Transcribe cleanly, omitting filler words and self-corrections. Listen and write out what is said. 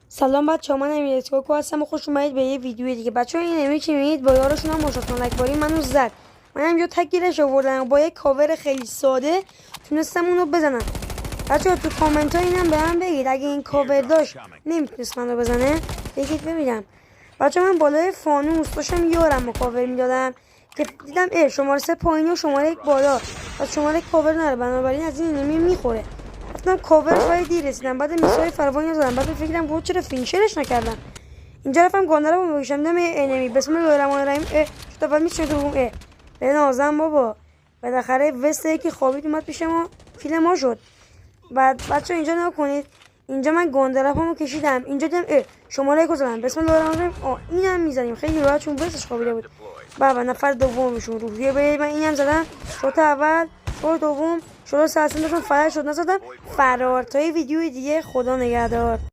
سلام بچه‌ها، من امیر اسکوکو هستم و خوش اومدید به یه ویدیو دیگه. بچه‌ها این امیری که می‌بینید با یارشون هم مشاطن اکباری منو زد. من همینجا تگیرش آوردم و با یه کاور خیلی ساده تونستم اونو بزنم. بچه‌ها تو کامنت‌ها اینم به من بگید اگه این کاور داشت نمیتونست منو بزنه، بگید ببینم. بچه‌ها من بالای فانوس داشتم یارم رو کاور میدادم که دیدم شماره 3 پایینی و شماره 1 بالا و شماره کاور نداره، بنابراین از این انمی میخوره. رفتم کاورش ولی دیر رسیدم. بعد میسای فراوانی زدم. بعد فکرم گفت چرا فینیشرش نکردم. اینجا رفتم گاندارا رو بکشم. دیدم انمی بسم الله الرحمن الرحیم شد اول میشه دوم به نازم بابا. بالاخره وست یکی خوابید اومد پیش ما، کیل ما شد. بعد بچه‌ها اینجا نگاه کنید، اینجا من گاندارامو کشیدم، اینجا دیدم شماره گذاشتم بسم الله الرحمن الرحیم اینم میزنیم خیلی راحت چون وستش خوابیده بود. بابا نفر دومشون روحیه به من اینم زدم، شوت اول شوت دوم شوت سرسن داشتم فرار شد نزدم فرار. تا یه ویدیو دیگه، خدا نگهدار.